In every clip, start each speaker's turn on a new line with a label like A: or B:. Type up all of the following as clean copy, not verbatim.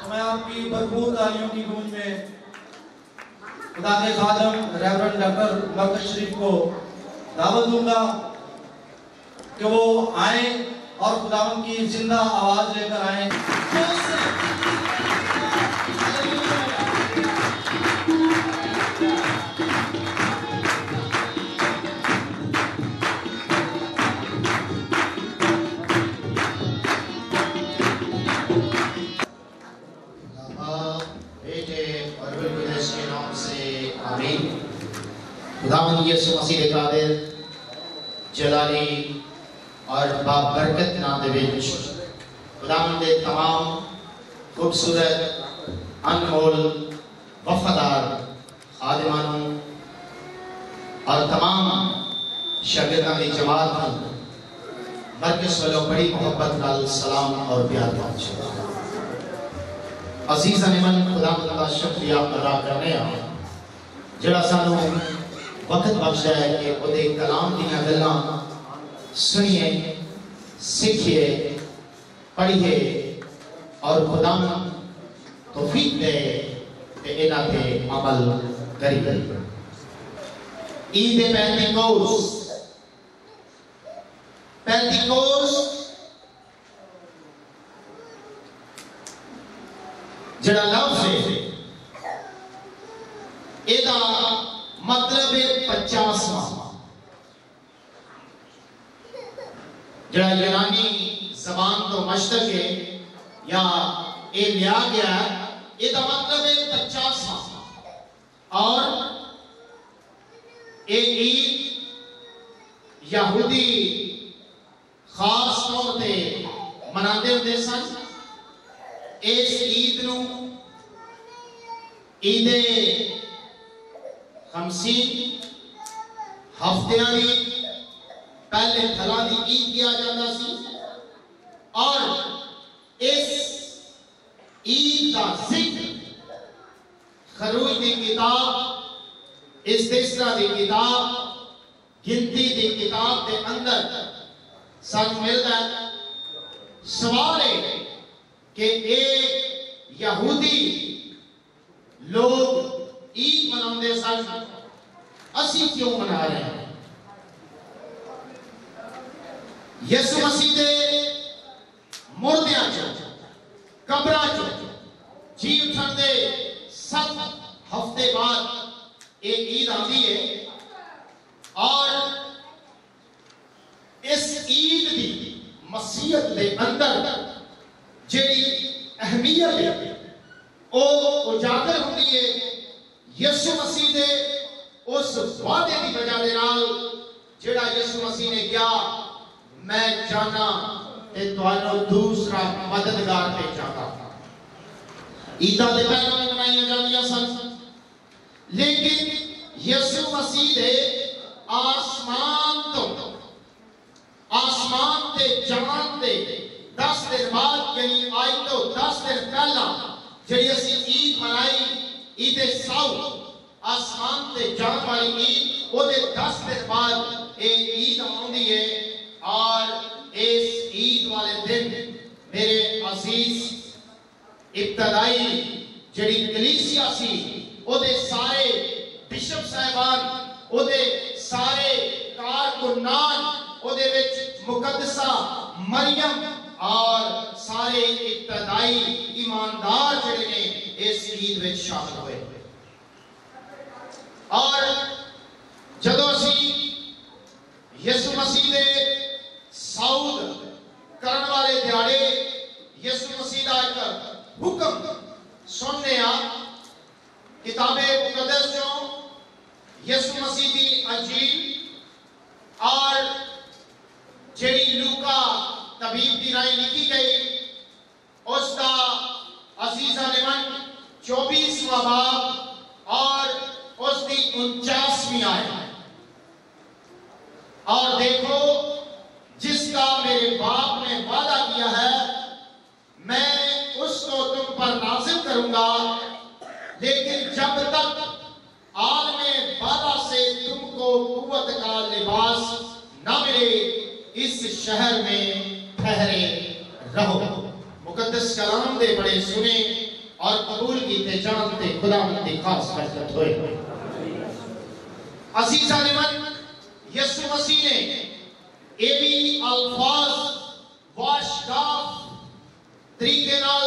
A: تو میں آپ کی بھرپور تالیوں کی گونج میں خدا کے خادم ریورنڈ ڈاکٹر مرکز شریف کو دعوت دوں گا کہ وہ آئیں اور خداوند کی زندہ آواز لے کر آئیں.
B: خداوند یسوع مسیح قادر جلالی اور بابرکت نام دے وچ خداوند دے تمام خوبصورت انمول وفادار خادمانوں اور تمام شاگرداں دی جماعت نوں مرکز والوں بڑی محبت نال سلام اور پیار پہنچے. عزیزاں من خداوند دا شکریہ ادا کرنے ہاں جڑا سانوں وقت بخشا ہے کہ وہ دے کلام دیاں گلاں سنیے سیکھیے پڑھیے اور خداوند توفیق دے کہ انہاں تے عمل کریے. عید پینتیکوست جڑا لفظ ہے ایدہ مطلب 50واں جڑا یونانی زبان تو مشتق ہے یا اے لیا گیا ہے ایدہ مطلب 50واں اور اے عید یہودی خاص طور تے مناتے ہوتے سن. اس عید نو عید خمسین ہفتیاں دی پہلے تھلا دی عید کیا جاتا سی اور اس عید کا ذکر خروج دی کتاب استثنا دی کتاب گنتی دی کتاب دے اندر سن ملتا ہے. سوال ہے کہ اے یہودی لوگ عید مناؤندے سن اسی کیوں منا رہے ہیں؟ یسوع مسیح دے مردیاں چو قبراں چو جی اٹھن دے 7 ہفتے بعد ایک عید آتی ہے اور اس عید دی مسیحیت دے اندر جیڑی اہمیت ہے او اجاگر ہوتی ہے یسوع مسیح دے اس وعدے کی وجہ دے نال جڑا یسوع مسیح نے کیا میں جانا تے تانوں دوسرا مددگار بھیجاں گا. عیداں دے پہلے منائیاں جاندیاں سن لیکن یسوع مسیح دے آسمان تے جان تے 10 دن بعد یعنی آئی تو 10 دن پہلا جڑی اسی عید منائی عید ساؤ آسمان تے جان والی عید وہ دے 10 دن بعد ایک عید آندی ہے اور اس عید والے دن میرے عزیز ابتدائی جڑی کلیسیا سی وہ دے سارے بشپ صاحبان وہ دے سارے کارکنان وہ دے وچ مقدسہ مریم اور سارے ابتدائی ایماندار جڑے نے اس عید وچ شامل ہوئے. اور جدوں اسی یسوع مسیح دے صعود کرن والے دیہاڑے یسوع مسیح دا ایک حکم سننے آ کتاب مقدس چوں یسوع مسیح دی انجیل اور جڑی لوکا طبیب دی رائے لکھی گئی اس کا عزیزہ نمن 24واں باب اور اس دی 49ویں آیت. اور دیکھو جس کا میرے باپ نے وعدہ کیا ہے میں اس کو تم پر نازل کروں گا لیکن جب تک عالم بالا سے تم کو قوت کا لباس نہ ملے اس شہر میں ٹھہرے رہو. مقدس کلام دے بڑے سنے اور قبول کیتے جانتے خدا کی خاص برکت ہوئے۔ عزیزان من، یسوع مسیح نے اے بھی الفاظ واشگاف طریقے نال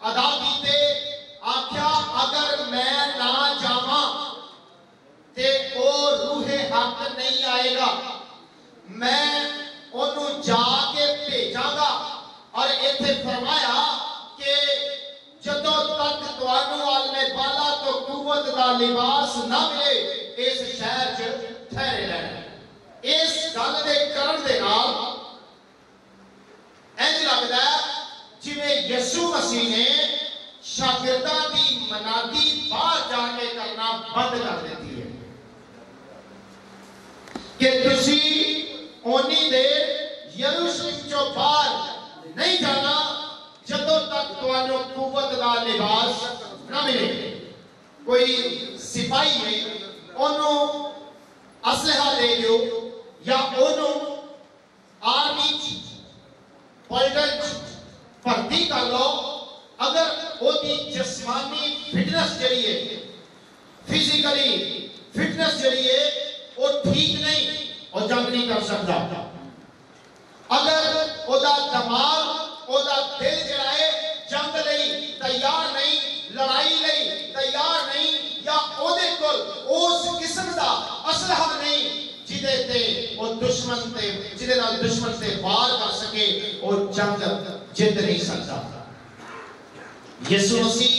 B: ادا کیتے، آکھیا اگر میں نہ جاواں تے او روح حق نہیں آئے گا، میں انہوں جا کے بھیجاں گا۔ اور ایتھے فرمایا کہ جدوں تک تانوں عالم بالا تو قوت دا لباس نہ ملے اس شہر چ ٹھہرے رہنا۔ اس گل دے کرن دے نال انج لگدا ہے جویں یسوع مسیح نے شاگرداں دی منادی باہر جا کے کرنا بند کر دیتی ہے کہ تسی اونی دیر یروشلم چوں باہر نہیں جانا جدوں تک تانوں قوت دا لباس نہ ملے۔ کوئی سپاہی ہے انہوں اسلحہ دے دیو یا انہوں آرمی پولیٹن بھرتی کر لو، اگر وہ دی جسمانی فٹنس جڑی ہے، فزیکلی فٹنس جڑی ہے وہ ٹھیک نہیں، وہ جنگ نہیں کر سکتا۔ اگر وہ دا دماغ، وہ دا دل جڑا ہے جنگ لئی تیار نہیں، لڑائی لئی تیار نہیں، یا وہ دے کل اس قسم دا اسلحہ نہیں جدے تے وہ دشمن تے جدے نال دشمن تے وار کر سکے، وہ جنگ جیت نہیں سکتا۔ یسوع مسیح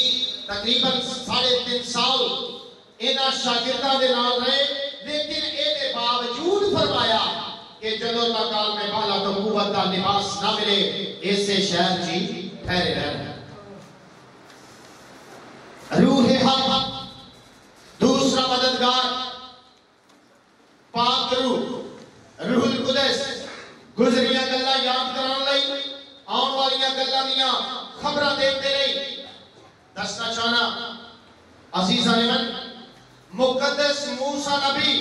B: تقریباً 3.5 سال انہاں شاگرداں دے نال رہے، لیکن اے دے باوجود فرمایا کہ جدوں تک عالم بالا تو قوت دا لباس نہ ملے ایسے شہر جی ٹھہرے رہنا۔ روح حق دوسرا مددگار پاک روح القدس گزریاں گلاں یاد کران لئی، آن والیاں گلاں دیاں خبراں دیندے رہی۔ دسنا چاہنا عزیزان من، مقدس موسیٰ نبی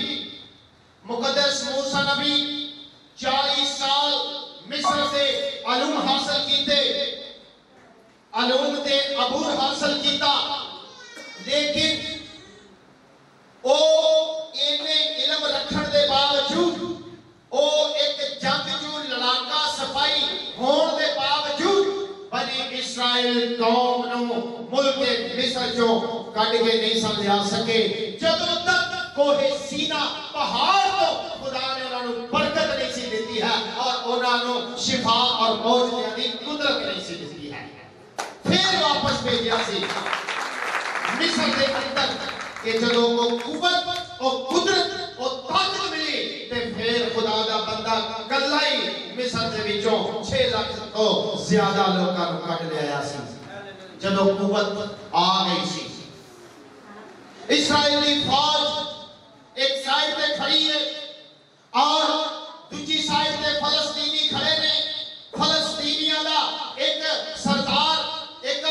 B: 40 سال مصر سے علوم حاصل کیتے، علوم تے عبور حاصل کیتا، لیکن او انہیں علم رکھن دے باوجود، او ایک جنگجو لڑاکا سپاہی ہون دے باوجود بنی اسرائیل قوم نو ملک مصر جو کٹ کے نہیں سمجھا سکے۔ جدوں تک کوہ سینا پہاڑ کو خدا نے انہوں نے برکت نہیں سی دیتی ہے اور انہوں نے شفا اور موجزہ دی قدرت نہیں سی دیتی ہے، پھر واپس بھیجیا سی مصر دے اندر کہ جدوں کو قوت اور قدرت اور طاقت ملی تے پھر خدا دا بندہ کلائی مصر دے وچوں 6 لاکھ تو زیادہ لوکاں نوں کٹ لے آیا سی۔ جدوں قوت آ گئی سی، اسرائیلی فوج ایک سائیڈ تے کھڑی ہے اور دوسری سائیڈ تے فلسطینی کھڑے نے۔ فلسطینیاں دا ایک سردار، ایک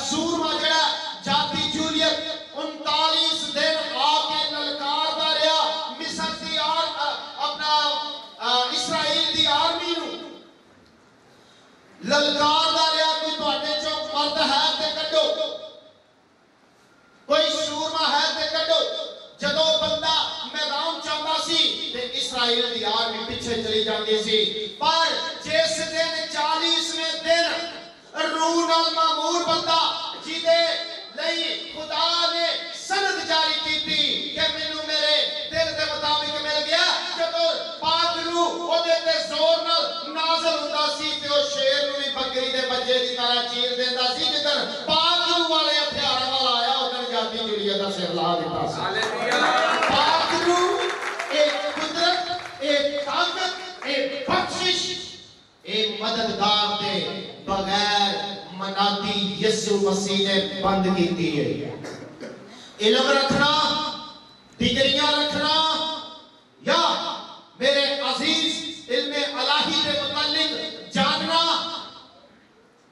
B: سورما جڑا جاتی جولیت 39 دن آ کے للکار دا رہا مصر دی اپنا اسرائیل دی آرمی نو للکار دا رہا، کوئی تواڈے چوں مرد ہے تے کڈو، کوئی سورما ہے تے کڈو۔ جدو بندہ میدان چاہتا سی تے اسرائیل دی آرمی پیچھے چلی جاتی سی، پر جس دن 40ویں دن روح نال مامور بندہ جیدے لئی خدا نے سند جاری کی تھی کہ مینوں میرے دل دے مطابق مل گیا، جدو پاک روح او دے تے زور نال نازل ہوندا سی تے او شیر نوں بھی بکری دے بچے دی طرح چیر دیندا سی، جدن پاک روح والے ہتھیاراں والا آیا ادھر جاتی جولیت دا سر لا دیتا سی۔ پاک روح ایک قدرت، ایک طاقت، ایک بخشش، ایک مددگار دے بغیر منادی یسوع مسیح نے بند کیتی ہے۔ علم رکھنا، ڈگریاں رکھنا، یا میرے عزیز علم الہی کے متعلق جاننا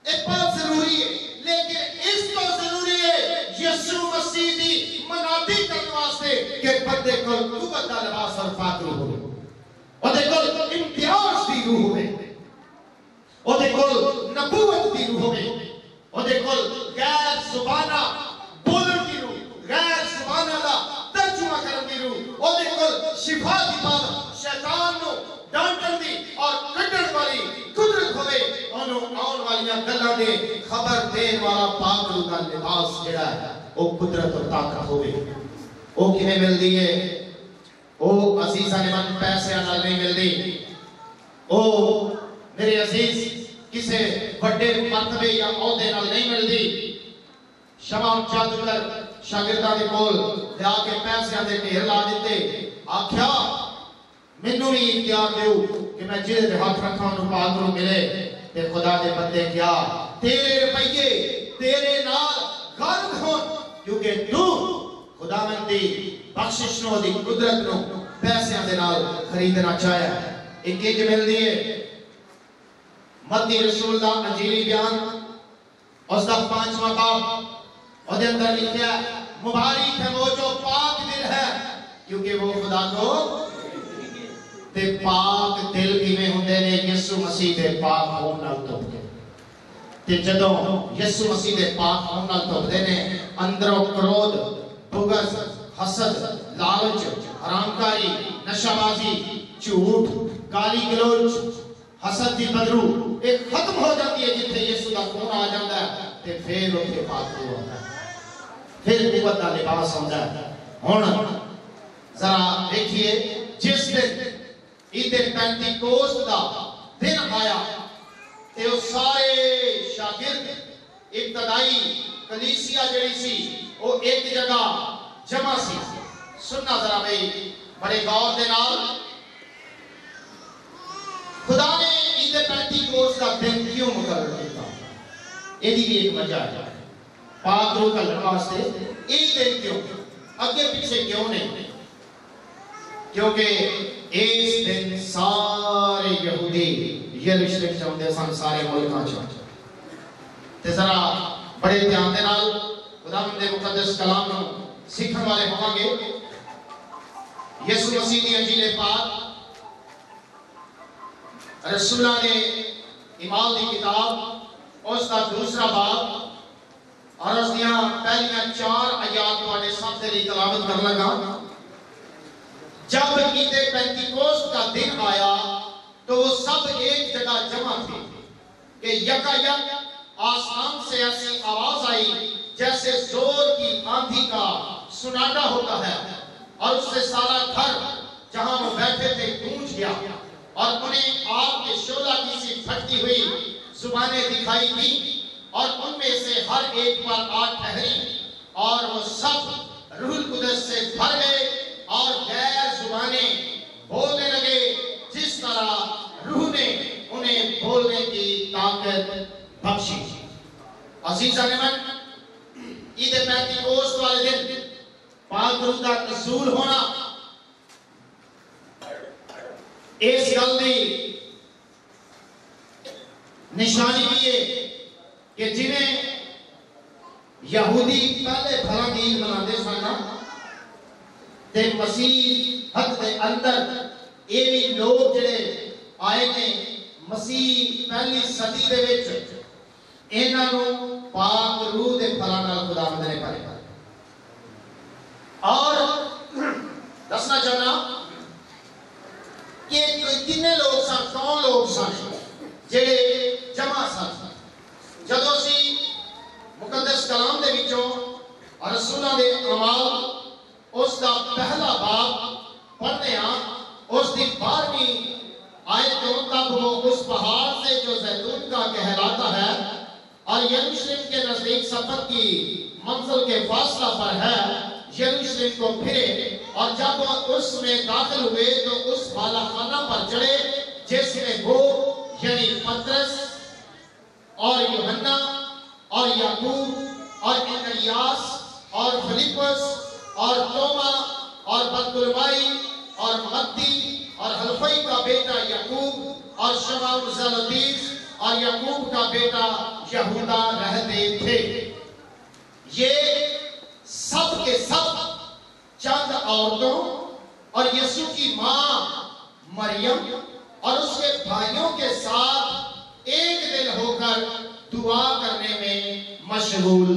B: ایک بہت ضروری ہے، لیکن اس کو ضروری ہے یسوع مسیح دی منادی کرنے واسطے کہ بندے کو قوت دا لباس اور پاک روح ہوئے، اور دے کو امتیاز دی روح ہوئے، اور دے کو نبوت دی روح ہوئے، اور دے کو غیر زبانہ بولن دی روح غیر زبانہ دا ترجمہ کرن دی روح او دے کول شفا دی بات شیطان نو ڈانٹن دی اور کڈن والی قدرت ہوئے انہوں آن والیاں گلاں دے خبر دین والا پاک روح دا لباس جڑا ہے او قدرت اور طاقت ہوئے او کیویں ملدی ہے او عزیزاں نے من پیسے نال نہیں ملدی او میرے عزیز کسے بڑے مرتبے یا عہدے نال نہیں ملدی شمام جادوگر شاگرداں دے کول جا کے پیسے دے ڈھیر لا دتے آکھیا مینوں بھی اختیار دیو کہ میں جہدے تے ہاتھ رکھاں نوں پاک روح ملے تے خدا دے بندے کیا تیرے روپیے تیرے نال غالب ہون کیونکہ تو خداوند دی بخشش نو دی قدرت نو پیسے دے نال خریدنا چاہیا ایک انج ملدی ہے متی رسول دا انجیلی بیان اس دا 5واں باب اور دے اندر لکھیا ہے مبارک ہے وہ جو پاک دل ہے کیونکہ وہ خدا کو تے پاک دل کیویں ہوندے نے یسوع مسیح دے پاک ہون نال توپ کے تے جدوں یسوع مسیح دے پاک ہون نال توپ دے نے اندروں کرودھ بغض حسد لالچ حرامکاری نشہ بازی جھوٹ گالی گلوچ حسد دی بدرو ایک ختم ہو جاتی ہے جتنے یسوع دا خون آ جاتا ہے تے پھر اوتھے پاک روح آتا ہے پھر قوت دا لباس آندا ہے ہن ذرا دیکھیے جس دن عید پینتیکوست دا دن آیا تے وہ سارے شاگرد ابتدائی کلیسیا جڑی سی وہ ایک جگہ جمع سی سننا ذرا بھئی بڑے غور دے نال خدا نے عید پینتیکوست کا دن کیوں مقرر کیا یہ بھی ایک وجہ ہے پاک روح کا لڑنا واسطے ایک دن کیوں اگے پیچھے کیوں نہیں کیونکہ اس دن سارے یہودی یروشلم چاہتے سن سارے ملکاں چاہتے تے ذرا بڑے دھیان دے نال خداوند دے مقدس کلام نو سیکھن والے ہوں گے یسوع مسیح دی انجیل پاک رسولہ نے ایمان دی کتاب اس کا 2 باب اور اس دیاں پہلیاں 4 آیات تواڈے سامنے لی تلاوت کر لگا جب عید پینتیکوست کا دن آیا تو وہ سب ایک جگہ جمع تھے کہ یکایک آسمان سے ایسی آواز آئی جیسے زور کی آندھی کا سناٹا ہوتا ہے اور اس سے سارا گھر جہاں وہ بیٹھے تھے گونج گیا اور انہیں آگ کے شعلہ کی سی پھٹتی ہوئی زبانیں دکھائی دی اور ان میں سے ہر ایک پر آگ ٹھہری اور وہ سب روح القدس سے بھر گئے اور غیر زبانیں بولنے لگے جس طرح روح نے انہیں بولنے کی طاقت بخشی عزیزان من عید پینتیکوست والے دن پاک روح کا نزول ہونا اس گل دی نشانی بھی ہے کہ جنہیں یہودی پہلے بھلا دی عید مناتے سن تے مسیح حد دے اندر یہ بھی لوگ جڑے آئے نے مسیح پہلی صدی دے وچ انہاں نوں پاک روح دے پھلاں نال خداوند نے بھرے اور دسنا چاہنا کہ کتنے لوگ سن کون لوگ سن جڑے جمع سن جدوں اسی مقدس کلام دے وچوں رسولاں دے اعمال اس کا پہلا باب پڑھتے ہیں اس دی 12ویں آیت تو تب وہ اس پہاڑ سے جو زیتون کا کہلاتا ہے اور یروشلم کے نزدیک سفر کی منزل کے فاصلہ پر ہے یروشلم کو پھرے اور جب وہ اس میں داخل ہوئے تو اس بالا خانہ پر چڑھے جس میں وہ یعنی پترس اور یوحنا اور یعقوب اور اندریاس اور فلیپس اور توما اور بطلمائی اور متی اور حلفی کا بیٹا یعقوب اور شمعون زلطیس اور یعقوب کا بیٹا یہودا رہتے تھے یہ سب کے سب چند عورتوں اور یسوع کی ماں مریم اور اس کے بھائیوں کے ساتھ ایک دل ہو کر دعا کرنے میں مشغول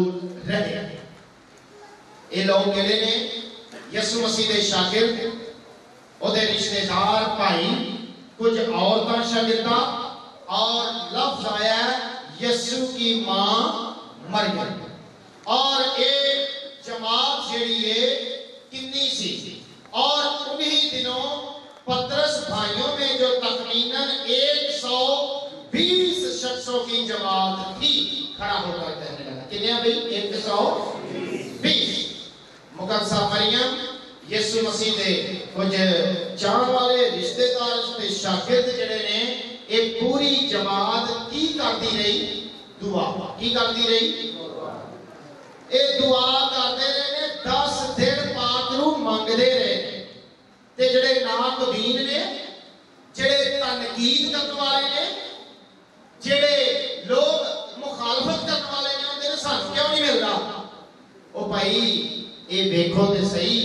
B: رہے. یہ لوگ کہڑے نے؟ یسوع مسیح دے شاگرد، او دے رشتہ دار بھائی، کچھ عورتاں شاگرداں، اور لفظ آیا ہے یسوع کی ماں مریم. اور ایک جماعت جیڑی ہے کنی سی، اور انہی دنوں پترس بھائیوں میں جو تقریباً 120 شخصوں کی جماعت تھی، کھڑا ہو کر کہنے لگا. کتنے ہیں بھئی؟ 120. مقدسہ مریم یسوع مسیح دے کچھ جان والے رشتہ دار تے شاگرد جڑے نے، ایک پوری جماعت کی کرتی رہی؟ دعا. کی کرتی رہی؟ اے دعا کرتے رہے نے. 10 دن پاک نو منگدے رہے. تے جڑے ناقدین نے، جڑے تنقید کرنے والے نے، جڑے لوگ مخالفت کرنے والے نے، اندر سانو کیوں نہیں ملدا؟ او بھائی اے دیکھو تے صحیح،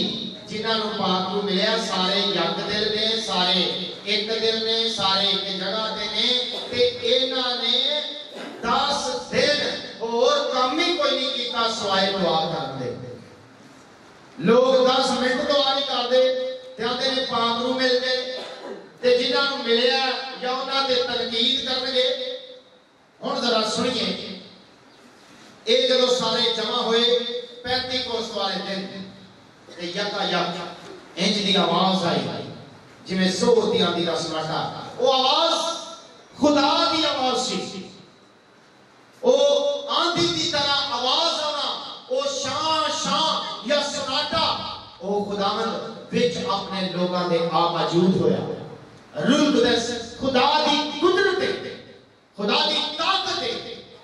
B: جنہاں نو پاک نو ملیا سارے یک دل نے، سارے ایک دل نے، سارے ایک جگہ دے نے. تے انہاں نے 10 دن اور کام ہی کوئی نہیں کیتا سوائے دعا کرنے. لوگ 10 منٹ دعا نہیں کرتے تے آندے نے پاک نو مل گئے. تے جنہاں نو ملیا یا انہاں تے تنقید کرنگے. ہن ذرا سنیے، اے جدوں سارے جمع ہوئے پینتیکوست والے دن، تے یکا یک انج دی آواز آئی جی میں زور دی آندی دا سناٹا. وہ آواز خدا دی آواز سی. وہ آندھی دی طرح آواز آنا، وہ شان شان یا سناٹا، وہ خداوند وچ اپنے لوگاں دے آ موجود ہویا. روح القدس خدا دی قدرت ہے، خدا دی طاقت ہے،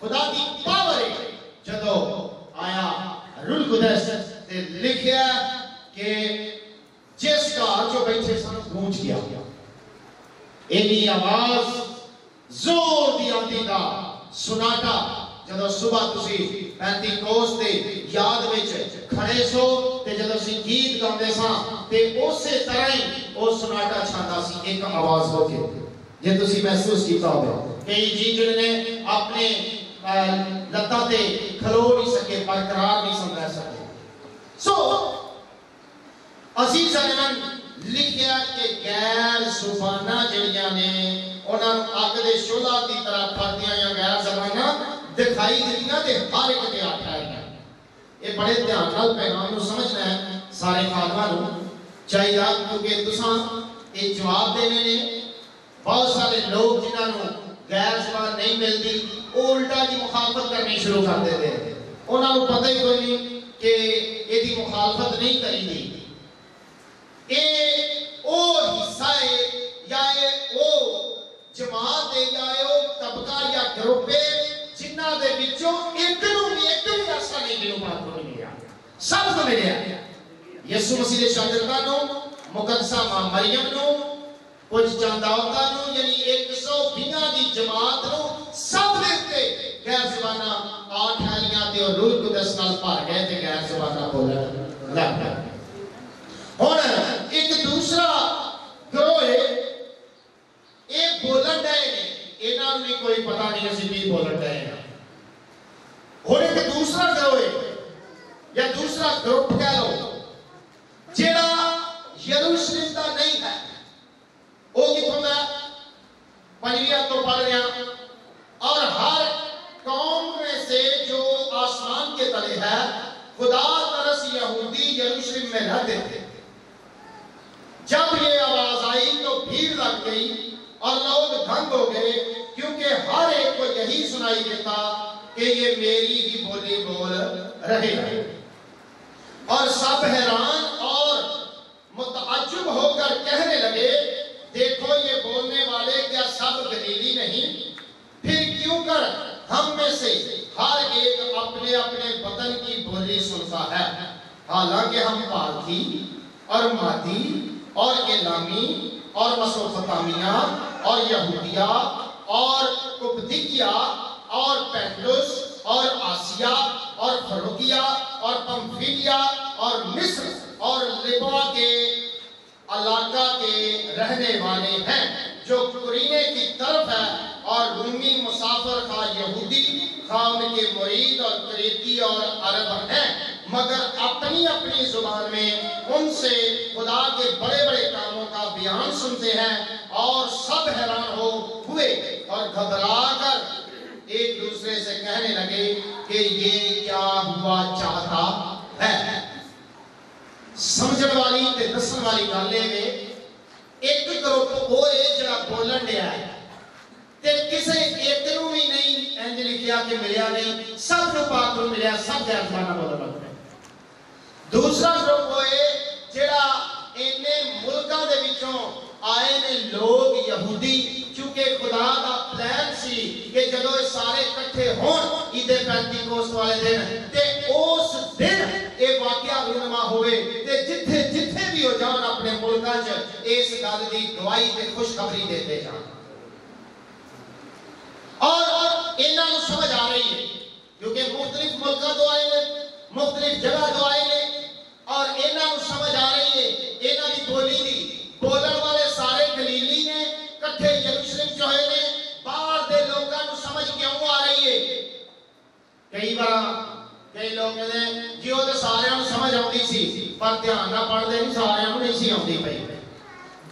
B: خدا دی پاور ہے. جدو آیا روح القدس تے لکھیا کہ جس گھر جو بیٹھے سن گونج گیا. اینی آواز زور دی آندھی دا سناٹا. جدو صبح تسی پینتیکوست دے یاد وچ کھڑے سو تے جدو سی گیت گاندے ساں تے اسی طرح ہی او سناٹا چھاندا سی ایک آواز ہو کے. جے تسی محسوس کیتا ہوگا کئی جی جڑے نے اپنے لتاں تے کھلو نہیں سکے، برقرار نہیں سن رہ سکے. سو عزیز عالمان لکھیا کہ غیر زباناں جڑیاں نے انہاں نوں اگ دے شعلہ دی طرح پھردیاں یا غیر زباناں دکھائی دیتیاں تے ہر ایک تے آٹھا ہے. یہ بڑے دھیان نال پیغام نو سمجھنا ہے سارے خادماں نو چاہیے، کیونکہ تساں یہ جواب دینے نے. بہت سارے لوگ جنہاں نو غیر زبان نہیں ملتی وہ الٹا دی مخالفت کرنی شروع کر دیتے ہیں. انہاں نو پتہ ہی کوئی نہیں کہ یہ دی مخالفت نہیں کری دی. یہ او حصہ ہے یا او جماعت ہے یا او طبقہ یا گروپ ہے جنہاں دے وچوں ایک بھی ایسا نہیں جنہوں پاک کو نہیں ملیا. سب کو ملیا. یسوع مسیح دے شاگرداں نو، مقدسہ ماں مریم نو، کچھ چند عورتاں نو، یعنی 120 دی جماعت نو سب دے غیر زباناں آٹھ آئیاں تے اور روح القدس نال بھر گئے تے غیر زباناں بولن لگ پئے. ہن ایک دوسرا گروہ ہے، اے بولن ڈے نے، انہاں نوں کوئی پتہ نہیں اسی کی بولن ڈے ہیں. اور ایک دوسرا گروہ ہے یا دوسرا گروپ کہہ لو جیڑا یروشلم دا نہیں ہے. وہ کتوں دا؟ پنجویں تو پڑھ رہے ہیں. اور ہر قوم میں سے جو آسمان کے تلے ہے خدا ترس یہودی یروشلم میں رہتے تھے. جب یہ آواز آئی تو بھیڑ لگ گئی اور لوگ دھنگ ہو گئے، کیونکہ ہر ایک کو یہی سنائی دیتا کہ یہ میری ہی بولی بول رہے ہیں. اور سب حیران اور متعجب ہو کر کہنے لگے، دیکھو یہ بولنے والے کیا سب گلیلی نہیں؟ پھر کیوں کر ہم میں سے ہر ایک اپنے اپنے وطن کی بولی سنتا ہے؟ حالانکہ ہم پارتھی اور مادی اور الامی اور مسوپتامیہ اور یہودیہ اور کپدیکیا اور پینڈوس اور آسیہ اور فروگیہ اور پمفیلیا اور مصر اور لبوا کے علاقہ کے رہنے والے ہیں جو قرینے کی طرف ہے، اور رومی مسافر خواہ یہودی خاون کے مرید اور کریتی اور عرب ہیں، مگر اپنی اپنی زبان میں ان سے خدا کے بڑے بڑے کاموں کا بیان سنتے ہیں، اور سب حیران ہوئے اور گھبرا کر ایک دوسرے سے کہنے لگے کہ یہ کیا ہوا چاہتا ہے۔ سمجھن والی تے دسن والی گل ہے، ایک گروپ وہ ہے جڑا بولن دیا ہے تے کسے ایک نو بھی نہیں انج لکھیا کہ ملیا نہیں، سب نو پاک نو ملیا، سب غیر زبانہ بولن لگ پے۔ دوسرا گروپ وہ ہے جڑا انہیں ملکاں دے وچوں آئے نے لوگ یہودی، چونکہ خدا دا پلان سی کہ جدو یہ سارے کٹھے ہون عید پینتیکوست والے دن تے اس دن یہ واقعہ رونما ہوئے تے جتھے جتھے بھی ہو جان اپنے ملکاں چ اس گل دی گواہی تے خوشخبری دیتے جان، اور انہاں نوں سمجھ آ رہی ہے کیونکہ مختلف ملکاں تو آئے نے، مختلف جگہ تو آئے نے، اور انہاں نوں سمجھ آ رہی ہے انہاں دی بولی دی، بولن والے سارے گلیلی نے، کٹھے یروشلم چ ہوئے نے، باہر دے لوکاں نوں سمجھ کیوں آ رہی ہے؟ کئی بار کئی لوگ کہتے ہیں جی وہ تو سارے نوں سمجھ آتی سی، پر دھیان نہ پڑھتے نہیں، سارے نوں نہیں سی آتی پئی،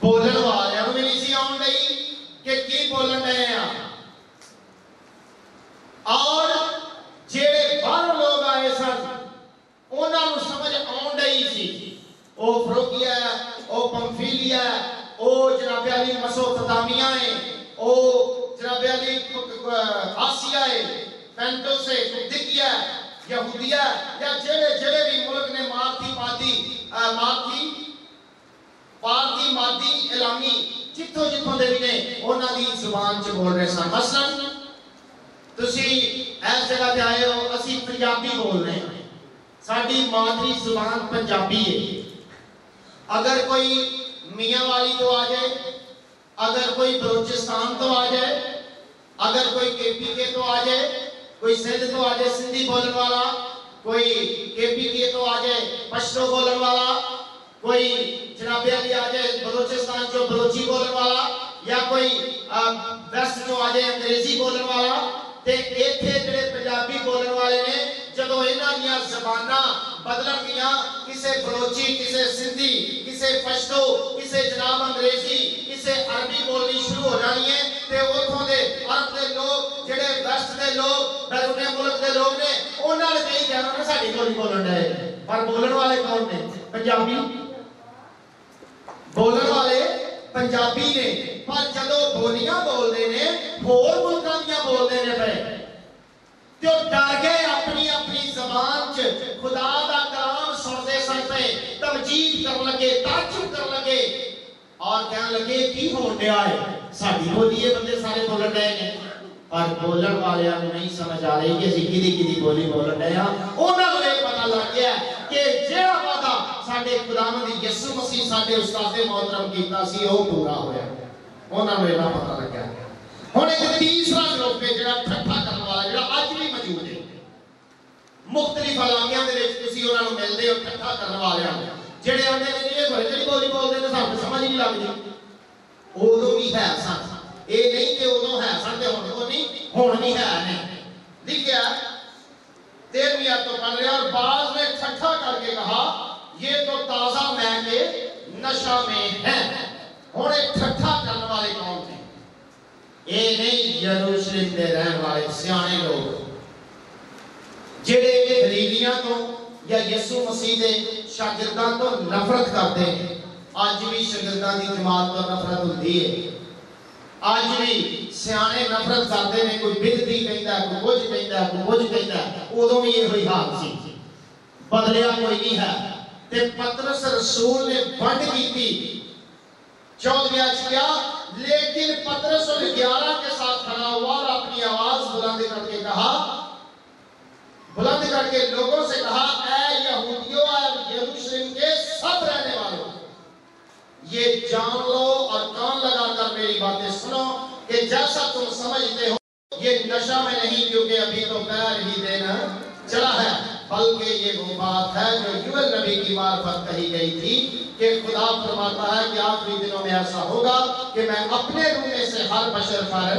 B: بولن والے نوں بھی نہیں سی آن ڈئی کہ کی بولن ڈے ہیں، اور جڑے باہر لوگ آئے سن انہاں نوں سمجھ آن ڈئی سی، او فروگیا ہے، او پمفیلیا ہے، او جناب علی مسوپوتامیہ ہے، او جناب علی آسیہ ہے، پینٹوس ہے، کپتکیہ ہے، یہودیہ ہے، یا جڑے بھی ملک نے پارتی مادی اعلامی جتھوں جتھوں دے بھی نے انہاں دی زبان چ بول رہے سن۔ مثلا تسی اس جگہ تے آئے ہو، اسی پنجابی بول رہے ہیں، ساڈی مادری زبان پنجابی ہے، اگر کوئی میاں والی تو آ جائے، اگر کوئی بلوچستان تو آ جائے، اگر کوئی کے پی کے تو آ جائے، کوئی سندھ تو آ جائے سندھی بولن والا، کوئی کے پی کے تو آ جائے پشتو بولن والا، کوئی جناب علی آ جائے بلوچستان جو بلوچی بولن والا، یا کوئی ویسٹ جو آ جائے انگریزی بولن والا، تے ایتھے جڑے پنجابی بولن والے نے جدو انہاں دیاں زباناں بدلن گیاں، کسے بلوچی، کسے سندھی، کسے پشتو، کسے جناب انگریزی، کسے عربی بولنی شروع ہو جانی ہے، تے اتھوں دے عرب دے لوگ جڑے ویسٹ دے لوگ بیرون ملک دے لوگ نے انہاں نے کہیں کہنا کہ ساڈی بولی بولن ڈے، پر بولن والے کون نے؟ پنجابی بولن والے پنجابی نے، پر جدو بولیاں بول دے نے ہور ملکاں دیاں بول دے نے پے تو ڈر گئے اپنی اپنی زبان چ خدا دا کلام سنتے سن پہ تمجید کر لگے، تعجب کر لگے، اور کہنے لگے کی ہون ڈیا ہے، ساڈی بولی ہے بندے سارے بولن ڈے نے، پر بولن والے نوں نہیں سمجھ آ رہی کہ اسی کدی بولی بولن ڈے ہاں۔ انہاں نوں یہ پتہ لگ گیا کہ جہڑا وعدہ ساڈے خداوند یسوع مسیح ساڈے استاد محترم کیتا سی وہ پورا ہویا، انہاں نوں یہ پتہ لگا۔ ہن ایک تیسرا گروپ ہے جڑا ٹھٹھا کرن والا، جڑا اج بھی موجود ہے، مختلف علاقیاں دے وچ تسی انہاں نوں ملدے ہو ٹھٹھا کرن والے جڑے آندے نے یہ بڑے جڑی بولی بولدے نے سانوں سمجھ نہیں لگدی، اودوں بھی ہے سن، اے نہیں کہ اودوں ہے سن تے ہن کو نہیں، ہن بھی ہے نہیں، لکھیا 13ویں آیت تو پڑھ رہے ہیں، اور بعض نے ٹھٹھا کر کے کہا یہ تو تازہ میں کے نشہ میں ہیں۔ ہن ایک ٹھٹھا کرنے والے کون تھے؟ اے نہیں یروشلم دے رہن والے سیانے لوگ جڑے گلیلیاں تو یا یسوع مسیح دے شاگرداں تو نفرت کرتے ہیں۔ آج بھی شاگرداں دی جماعت تو نفرت ہوندی ہے، آج بھی سیانے نفرت کرتے ہیں، کوئی بدعتی کہندا ہے، کوئی کچھ کہندا ہے، کوئی کچھ کہندا ہے، اودوں بھی یہ ہوئی حال سی، بدلیا کوئی نہیں ہے۔ تے پترس رسول نے بند کیتی 14 کیا، لیکن پترس 11 کے ساتھ کھڑا ہوا اور اپنی آواز بلند کر کے کہا، بلند کر کے لوگوں سے کہا، اے یہودیوں اور یروشلم کے سب رہنے والوں، یہ جان لو اور کان لگا کر میری باتیں سنو کہ جیسا تم سمجھتے ہو یہ نشہ میں نہیں، کیونکہ ابھی تو پیر ہی دینا چلا ہے، بلکہ یہ وہ بات ہے جو یوئل نبی کی معرفت کہی گئی تھی کہ خدا فرماتا ہے کہ آخری دنوں میں ایسا ہوگا کہ میں اپنے روح میں سے ہر بشر پر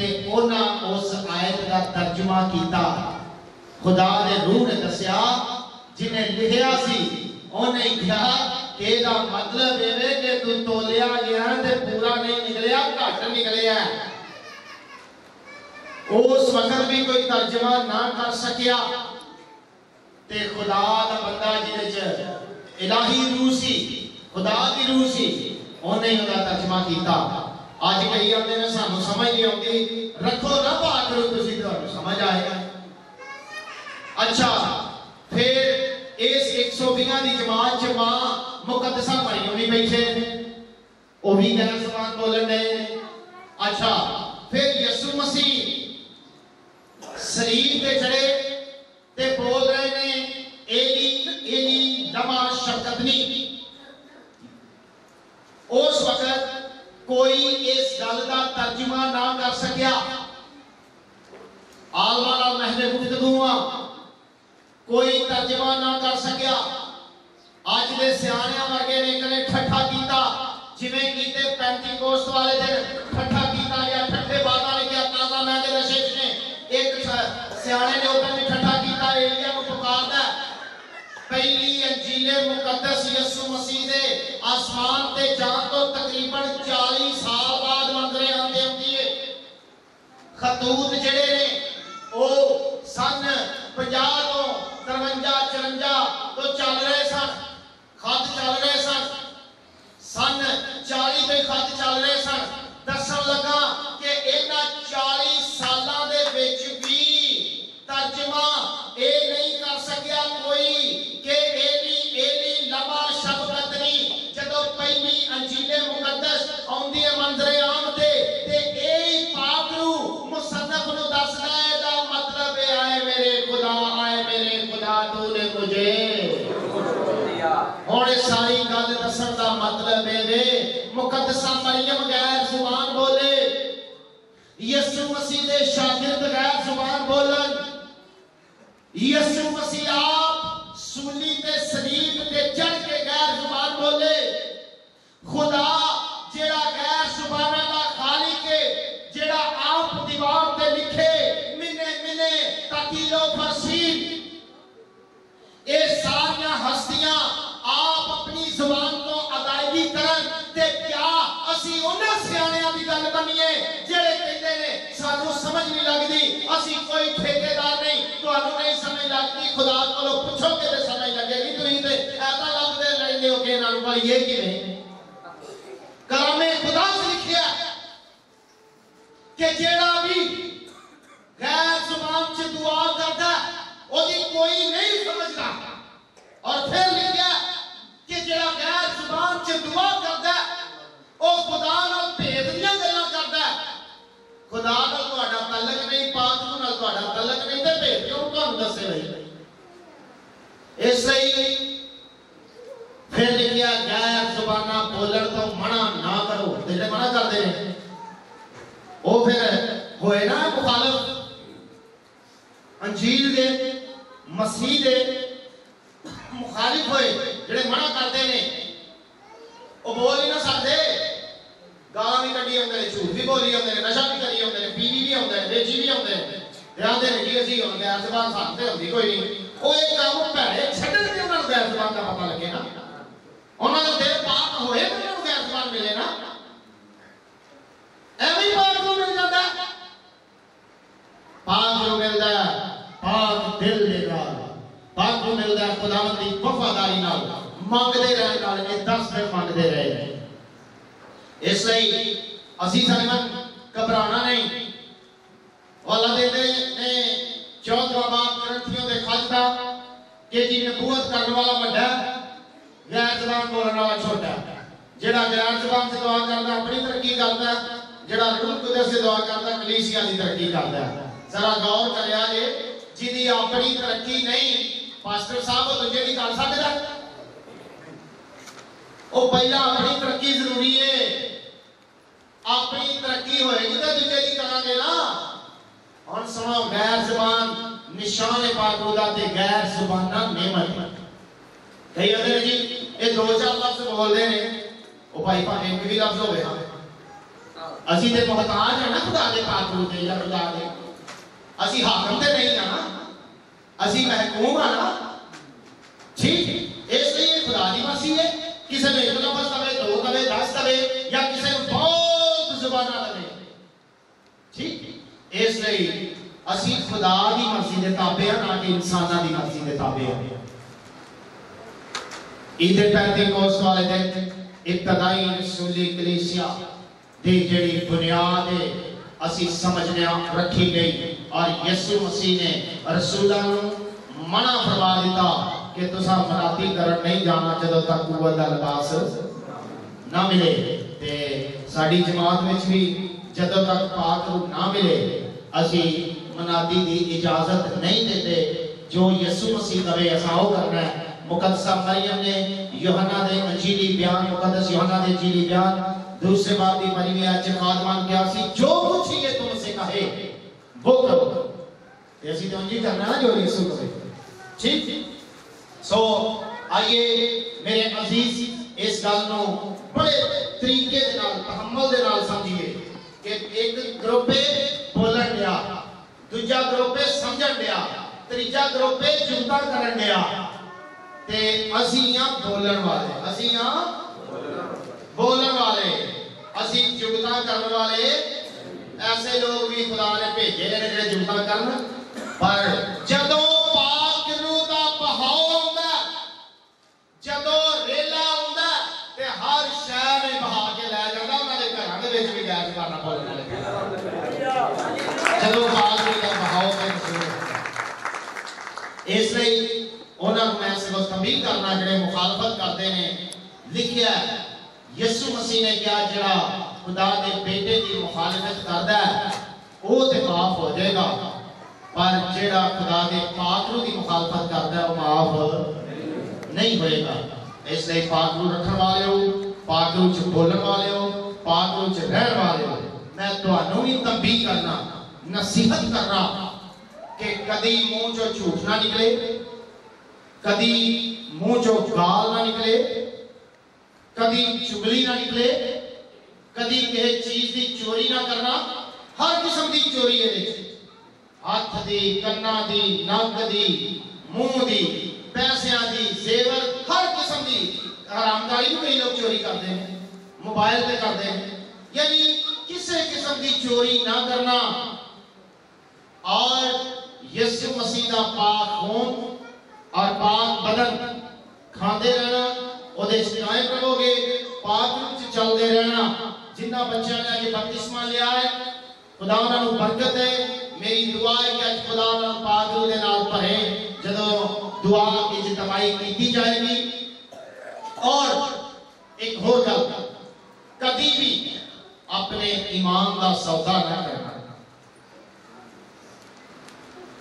B: تے انہاں اس آیت کا ترجمہ کیتا خدا دے روح نے دسیا جنہیں لکھیا سی انہیں کہا کہ دا مطلب ہے کہ تو تولیا گیا تے پورا نہیں نکلیا گھٹ نکلیا اس وقت بھی کوئی ترجمہ نہ کر سکیا تے خدا دا بندہ جنہیں الہی روح سی خدا دی روح سی انہیں انہا ترجمہ کیتا آج کئی آتے ہیں سانو سمجھ نہیں ہوتی رکھو رب آکرو تسی تو سمجھ آئے گا اچھا پھر اس 120 دی جماعت ماں مقدسہ مریوں بھی بیٹھے وہ بھی غیر زبان بولن دے اچھا پھر یسوع مسیح سلیب پہ چڑھے تے بول رہے ہیں ایلی ایلی لما شبکتنی اس وقت کوئی اس گل کا ترجمہ نہ کر سکیا آلوانا محل گفتگواں کوئی ترجمہ نہ کر سکیا آج دے سیانیاں ورگے نے کنے ٹھٹھا کیتا جویں کیتے پینٹیکوسٹ والے دن ٹھٹھا کیتا یا ٹھٹھے باغاں لے کے تازہ میں دے رشے نے ایک سیانے نے اوپر میں ٹھٹھا کیتا ایلیا کو پکاردا پہلی انجیل مقدس یسوع مسیح دے آسمان تے جان تو تقریباً 40 سال بعد منظرے آندے ہوندی ہے خطوط جڑے نے او سن 50 تو 53 54 تو چل رہے سن خط چل رہے سن سن 40 تے خط چل رہے سن دسن لگا کہ انہاں 40 سالاں دے وچ بھی ترجمہ اے نہیں کر سکیا کوئی کہ ایلی ایلی لما شبکتنی جدو پہلی انجیل مقدس آندی ہے منظر عام تے اے پاک روح مصنف نو دسدا ہے دا مطلب ہے آئے میرے خدا تو نے مجھے ہن ساری گل دسن دا مطلب ہے مقدسہ مریم غیر زبان بولے یسوع مسیح دے شاگرد غیر زبان بولن یسوع مسیح آپ سولی تے صلیب تے چڑھ کے غیر زبان بولے خدا جیڑا غیر زبانہ دا خالق ہے جیڑا آپ دیوار تے لکھے منے تکیلو فرسین اے ساریاں ہستیاں آپ اپنی زبان تو ادائیگی کرن تے کیا اسی انہاں سیانیاں دی گل بنیے جڑے کہندے نے سانو سمجھ نہیں لگدی اسی کوئی ٹھیکیدار نہیں تانوں نہیں سمجھ لگدی خدا کولوں پوچھو کہ تے سمجھ لگے گی تسی تے ایسا لفظ لیندے ہو کہ انہاں نوں یہ کیویں کلام خدا سے لکھیا کہ جیڑا بھی غیر زبان سے دعا کردا او دی کوئی نہیں سمجھدا اور پھر لکھیا کہ جیڑا غیر زبان سے دعا کردا او خدا نال بھید دیاں گلاں کردا خدا نال تہاڈا تعلق نہیں پاک نال تہاڈا تعلق نہیں تے بھید کیوں تانوں دسے نہیں اس لیے پھر لکھیا غیر زباناں بولن تو منع نہ کرو جڑے منع کردے نے او پھر ہوئے نا مخالف انجیل دے مسیح دے مخالف ہوئے جڑے منع کرتے نے وہ بول ہی نہ سکتے گالاں بھی کڈی ہوندے نے جھوٹ بھی بولی ہوندے نے نشہ بھی کری ہوندے نے پیوی بھی ہوندے نے بیچی بھی ہوندے نے تے آندے نے کہ اسی ہن غیر زبان سانتے ہوندی کوئی نہیں او ایک کام بھڑے چھڈن تے انہاں نوں غیر زبان دا پتہ لگے نا انہاں دا دل پاک ہوئے تے انہاں نوں غیر زبان ملے نا ایویں پاک نوں مل جاندا پاک نوں ملدا پاک دل دے نال پاک نوں ملدا خداوند دی وفاداری نال مانگدے رہن نال اے 10 دن مانگدے رہے اس لیے اسی سنگن گھبرانا نہیں اللہ دیتے نے 14واں باب کرنتھیوں دے خط دا کہ جی نبوت کرنے والا بڑا غیر زبان بولنے والا چھوٹا جڑا غیر زبان سے دعا کرتا اپنی ترقی کرتا جڑا روح القدس سے دعا کرتا کلیسیا دی ترقی کرتا ذرا غور کریا جے جی اپنی ترقی نہیں پاسٹر صاحب وہ تجھے دی کر سکتا وہ پہلا اپنی ترقی ضروری ہے اپنی ترقی ہوئے گی تو تجھے دی کرا گے نا اور سنو غیر زبان نشان پاک خدا تے غیر زبانہ نعمت کئی ادھر جی یہ دو چار لفظ بول دے نے وہ بھائی پانے بھی لفظ ہوئے اسی تے محتاج ہیں نا خدا دے پاک روح دے یا خدا دے. اسی حاکم تے نہیں ہیں نا, اسی محکوم ہیں نا. ٹھیک, اس لیے خدا دی مرضی ہے. کسی نے ایک لفظ دے, دو دے, 10 دے, یا کسی نے بہت زبانہ دے. ٹھیک, اس لیے اسی خدا دی مرضی دے تابع ہیں, نہ کہ انساناں دی مرضی دے تابع ہیں. عید پینتیکوست والے دن ابتدائی رسولی کلیسیا دی جڑی بنیاد ہے اسی سمجھنے رکھی گئی, اور یسوع مسیح نے رسولاں نوں منع فرما دیتا کہ تساں مناتی کرن نہیں جانا جدوں تک قوت دا لباس نہ ملے. تے ساڈی جماعت وچ بھی جدوں تک پاک روح نہ ملے اسی مناتی دی اجازت نہیں دیتے. جو یسوع مسیح دے اساں او کرنا ہے. مقدسہ مریم نے یوحنا دے انجیلی بیان, مقدس یوحنا دے انجیلی بیان دوسرے باب دی پڑھی میں آج خادمان کیا سی, جو کچھ یہ تم سے کہے وہ کرو. ایسی تو انجیل کرنا ہے جو یسوع کہے. ٹھیک, سو آئیے میرے عزیز اس گل نو بڑے طریقے دے نال, تحمل دے نال سمجھیے کہ ایک گروپ بولن دیا, دوجا گروپ سمجھن دیا, تیجا گروپ جمتا کرن دیا, تے اسی یہاں بولن والے, اسی یہاں بولن والے, اسی جمتا کرن والے. ایسے لوگ بھی خدا نے بھیجے نے جڑے جمتا کرن, پر جدوں پاک روح دا بہاؤ ہوندا, جدوں ریلا ہوندا تے ہر شے میں بہا کے لے جاندا. انہاں دے گھراں دے وچ بھی غیر زباناں بولن والے جدوں پاک روح دا بہاؤ تے مسئول. اس لیے انہاں نوں میں اس وقت تنبیہ کرنا جڑے مخالفت کرتے ہیں. لکھیا ہے یسوع مسیح نے کیا جڑا خدا دے بیٹے دی مخالفت کردا ہے وہ تے معاف ہو جائے گا, پر جڑا خدا دے پاک روح دی مخالفت کردا ہے وہ معاف نہیں ہوئے گا. اس لیے پاک روح رکھن والے ہو, پاک روح چ بولن والے ہو, پاک روح چ رہن والے ہو, میں تانوں بھی تنبیہ کرنا, نصیحت کرنا کہ کدی منہ چوں جھوٹ نہ نکلے, کدی منہ چوں گال نہ نکلے, کدی چگلی نہ نکلے, کدی کسی چیز دی چوری نہ کرنا. ہر قسم دی چوری ہے, ہاتھ دی, کنا دی, نک دی, منہ دی, پیسیاں دی, زیور, ہر قسم دی حرامکاری بھی کئی لوگ چوری کرتے ہیں, موبائل پہ کرتے ہیں. یعنی کسی قسم دی چوری نہ کرنا, اور یسوع مسیح دا پاک خون اور پاک بدن کھاندے رہنا, اودے قائم رہو گے, پاک روح چ چلدے رہنا. جنہ بچیاں نے اج بپتسمہ لیا ہے خدا انہاں نوں برکت ہے. میری دعا ہے کہ اج خدا انہاں نوں پاک روح دے نال بھرے جدوں دعا اجتماعی کیتی جائے گی. اور ایک اور گل, کبھی بھی اپنے ایمان دا سودا نہ کرنا.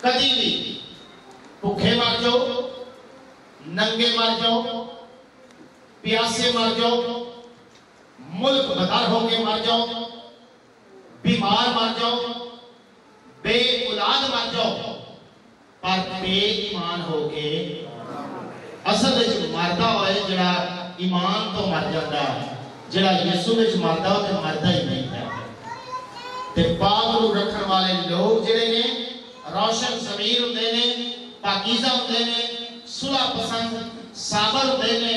B: کبھی بھی بھوکے مر جاؤ, ننگے مر جاؤ, پیاسے مر جاؤ, ملک بدر ہو کے مر جاؤ, بیمار مر جاؤ, بے اولاد مر جاؤ, پر بے ایمان ہو کے اصل وچ مردا ہوئے جڑا ایمان تو مر جاتا ہے, جڑا یسوع وچ مردا ہو تے مردا ہی نہیں ہے. تے پاک روح رکھن والے لوگ جڑے نے روشن ضمیر ہوندے نے, پاکیزہ ہوندے نے, صلح پسند, صابر ہوندے نے,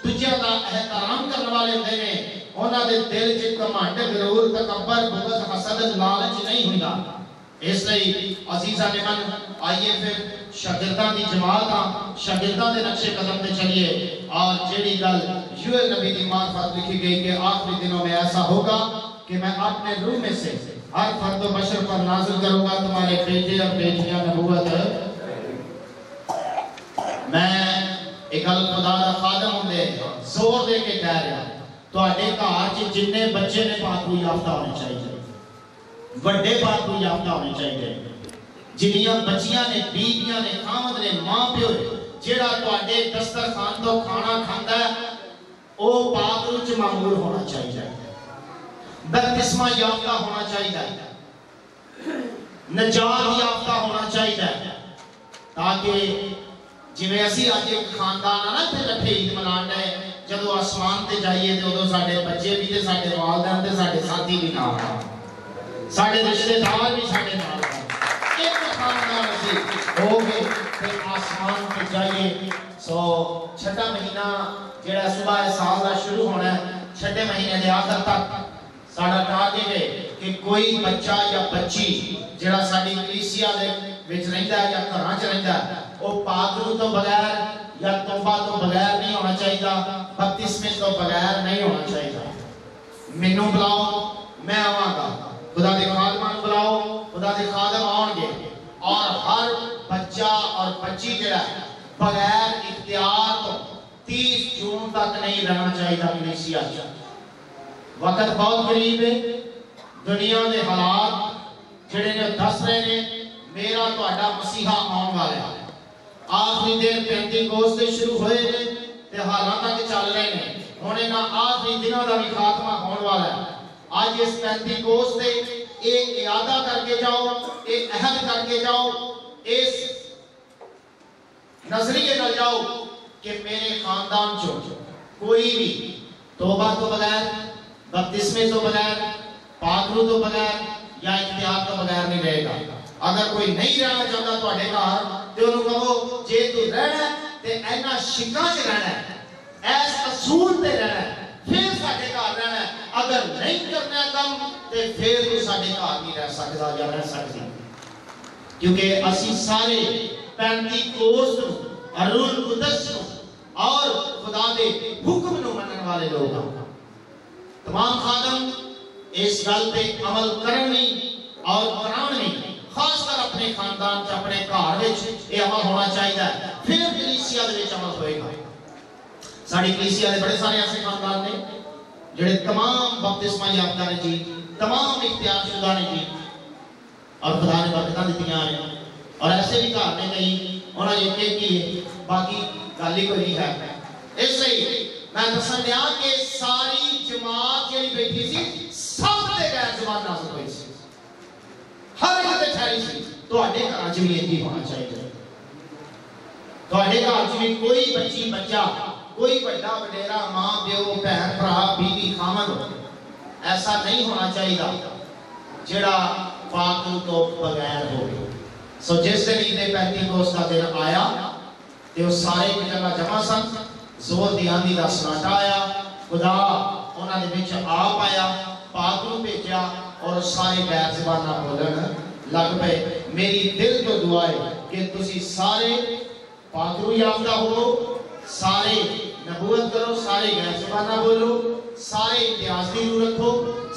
B: دوجیاں دا احترام کرنے والے ہوندے نے. انہاں دے دل وچ گھمنڈ, غرور, تکبر, بغض, حسد, لالچ نہیں ہوندا. اس لیے عزیزاں من آئیے پھر شاگرداں دی جماعت شاگرداں دے نقشے قدم تے چلیے. اور جیڑی گل یوئل نبی دی معرفت لکھی گئی کہ آخری دنوں میں ایسا ہوگا کہ میں اپنے روح میں سے ہر فرد و بشر پر نازل کروں گا تمہارے بیٹے اور بیٹیاں نبوت. میں ایک گل خدا دا خادم ہوندے زور دے کے کہہ رہا, تواڈے گھر چ جننے بچے نے پاک روح یافتہ ہونے چاہیے, وڈے پاک روح یافتہ ہونے چاہیے. جنیاں بچیاں نے, بیویاں نے, خامد نے, ماں پیو جیڑا تواڈے دسترخوان تو کھانا کھاندا ہے او پاک روح چ معمور ہونا چاہیے, بپتسمہ یافتہ ہونا چاہیے, نجات یافتہ ہونا چاہیے, تاکہ جویں اسی اج ایک خاندان نا تے کٹھے عید منانا ہے جدو آسمان تے جائیے تے ادو ساڈے بچے بھی تے ساڈے والدین تے ساڈے ساتھی بھی نال ساڈے رشتے دار بھی ساڈے نال ایک خاندان اسی ہو گئے تے آسمان تے جائیے. سو چھٹا مہینہ جڑا صبح سال دا شروع ہونا ہے چھٹے مہینے دے آخر تک ساڈا ٹارگٹ ہے کہ کوئی بچہ یا بچی جڑا ساڈی کلیسیا دے وچ رہندا ہے یا گھراں چ رہندا ہے او پاک روح تو بغیر یا توبہ تو بغیر نہیں ہونا چاہیے بپتسمے تو بغیر نہیں ہونا چاہیے. مینوں بلاؤ میں آواں گا خدا دے خادمان بلاؤ خدا دے خادم آؤں گے اور ہر بچہ اور بچی جڑا بغیر اختیار تو 30 جون تک نہیں رہنا چاہیے کلیسیا. وقت بہت قریب ہے دنیا دے حالات جڑے نے دس رہے نے میرا تہاڈا مسیحا آਉਣ والا ہے. آخری دن پینتیکوست سے شروع ہوئے نے تے حالاں تک چل رہے نے ہن انہاں آخری دنوں دا بھی خاتمہ ہون والا ہے. آج اس پینتیکوست تے اے اعادہ کر کے جاؤ اے عہد کر کے جاؤ اس نظریے نال جاؤ کہ میرے خاندان چوں کوئی بھی توبہ تو بغیر بپتسمے تو بغیر پاک روح تو بغیر یا اختیار تو بغیر نہیں رہے گا. اگر کوئی نہیں رہنا چاہتا تواڈے گھر تے انہوں کہو جے تو رہنا تے اینا شکاں چ رہنا ہے ایس اصول تے رہنا ہے پھر ساڈے گھر رہنا ہے. اگر نہیں کرنا کم تے پھر تو ساڈے گھر نہیں رہ سکدا یا رہ سکدی کیونکہ اسی سارے پینتیکوست اور روح القدس اور خدا دے حکم نو منن والے لوگ ہیں. تمام خادم اس گل پہ عمل کرنی اور کرانی خاص کر اپنے خاندان چ اپنے گھر وچ یہ عمل ہونا چاہیے پھر کلیسیا دے وچ عمل ہوئے گا. ساری کلیسیا دے بڑے سارے ایسے خاندان نے جڑے تمام بپتسمہ یافتہ نے جی تمام اختیار شدہ نے جی اور خدا نے برکتاں دتیاں نے اور ایسے بھی گھر نے کئی انہاں نے یہ کی باقی گل ہی کوئی نہیں ہے. اس لیے میں دسن دیا کہ ساری جماعت جڑی بیٹھی سی سب تے غیر زبان نازل ہوئی سی ہر ایک تے ٹھہری سی. تواڈے گھر وچ بھی ایجی ہونا چاہیے. تواڈے گھر وچ بھی کوئی بچی بچہ کوئی بڑا وڈیرا ماں پیو بہن بھرا بیوی خاوند ایسا نہیں ہونا چاہیے جڑا پاک روح تو بغیر ہو. سو جس دن عید پینتیکوست کا دن آیا تے وہ سارے ایک جگہ جمع سن زور دی آندھی دا سناٹا آیا خدا انہاں دے وچ آپ آیا پاک روح بھیجا اور سارے غیر زباناں بولن لگ پئے. میری دل تو دعا ہے کہ تسی سارے پاک روح یافتہ ہو سارے نبوت کرو سارے غیر زباناں بولو سارے امتیاز دی روح رکھو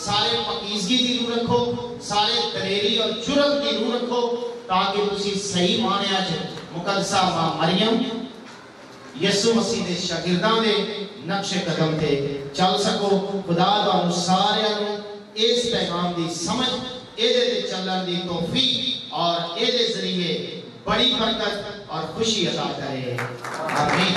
B: سارے پاکیزگی دی روح رکھو سارے دلیری اور جرأت دی روح رکھو تاکہ تسی صحیح معنی وچ مقدسہ ماں مریم یسوع مسیح دے شاگرداں دے نقش قدم تے چل سکو. خدا تانوں سارے نوں اس پیغام دی سمجھ اے دے چلن دی توفیق اور اے دے ذریعے بڑی برکت اور خوشی عطا کرے. آمین.